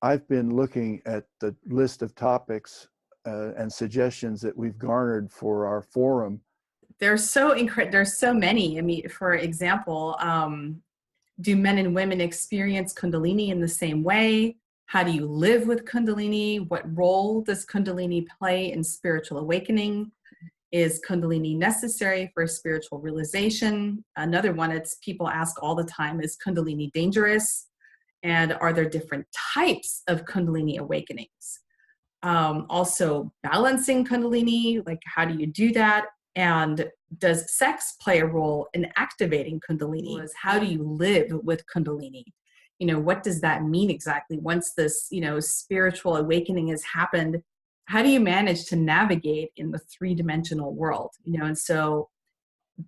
I've been looking at the list of topics and suggestions that we've garnered for our forum. There's so many. I mean, for example, do men and women experience Kundalini in the same way? How do you live with Kundalini? What role does Kundalini play in spiritual awakening? Is Kundalini necessary for spiritual realization? Another one, it's people ask all the time, is Kundalini dangerous? And are there different types of Kundalini awakenings? Also balancing Kundalini, like how do you do that? And does sex play a role in activating Kundalini? How do you live with Kundalini? You know, what does that mean exactly? Once this, spiritual awakening has happened, how do you manage to navigate in the three-dimensional world? And so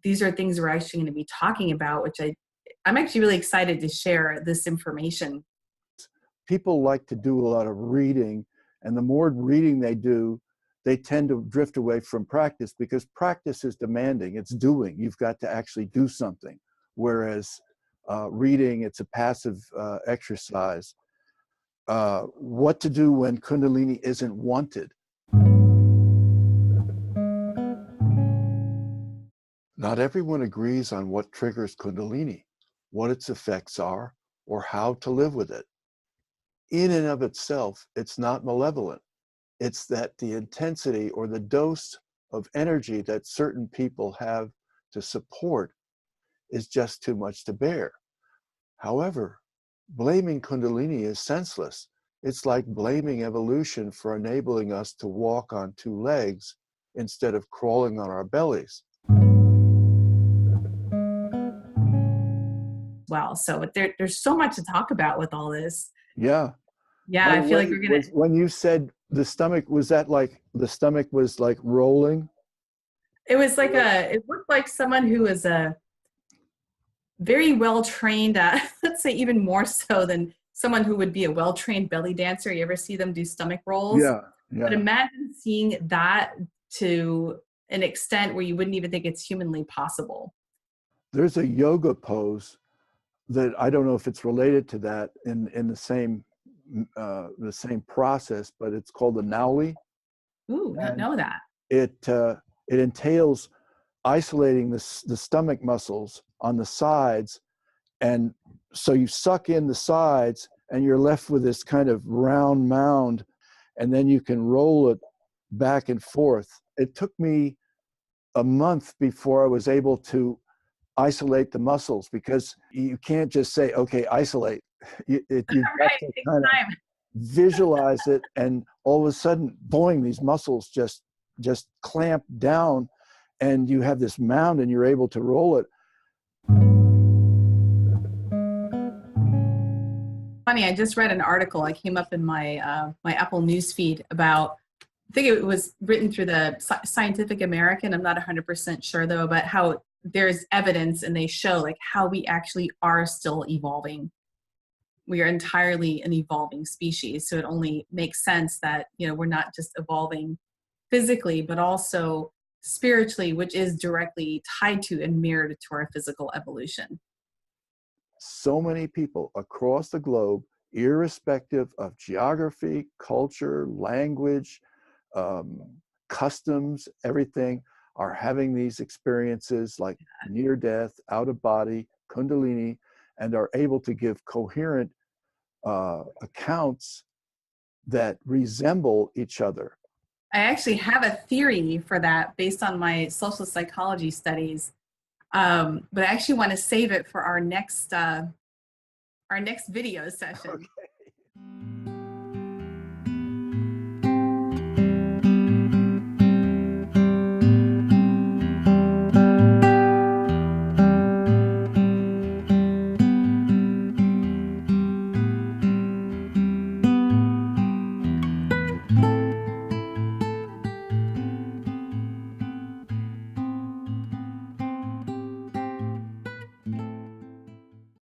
these are things we're actually going to be talking about, which I'm actually really excited to share this information. People like to do a lot of reading, and the more reading they do, they tend to drift away from practice, because practice is demanding. It's doing. You've got to actually do something. Whereas reading, it's a passive exercise. What to do when Kundalini isn't wanted. Not everyone agrees on what triggers Kundalini, what its effects are, or how to live with it. In and of itself, it's not malevolent. It's that the intensity or the dose of energy that certain people have to support is just too much to bear. However, blaming Kundalini is senseless. It's like blaming evolution for enabling us to walk on two legs instead of crawling on our bellies. Wow. So there's so much to talk about with all this. Yeah. Yeah, I feel like we're going to... When you said the stomach, was that like the stomach was like rolling? It was like it looked like someone who was a very well-trained, let's say even more so than someone who would be a well-trained belly dancer. You ever see them do stomach rolls? Yeah, yeah. But imagine seeing that to an extent where you wouldn't even think it's humanly possible. There's a yoga pose that I don't know if it's related to that in the same process, but it's called the Nauli. Ooh, not know that. It entails isolating the stomach muscles on the sides, and so you suck in the sides and you're left with this kind of round mound, and then you can roll it back and forth. It took me a month before I was able to isolate the muscles, because you can't just say, okay, isolate. You've got to kind of visualize it, and all of a sudden, boing, these muscles just clamp down, and you have this mound and you're able to roll it. Funny, I just read an article. I came up in my my Apple newsfeed about, I think it was written through the Scientific American. I'm not 100% sure though, about how there's evidence and they show like how we actually are still evolving. We are entirely an evolving species. So it only makes sense that, we're not just evolving physically, but also spiritually, which is directly tied to and mirrored to our physical evolution. So many people across the globe, irrespective of geography, culture, language, customs, everything, are having these experiences like near death, out of body, Kundalini, and are able to give coherent accounts that resemble each other. I actually have a theory for that based on my social psychology studies, but I actually want to save it for our next video session.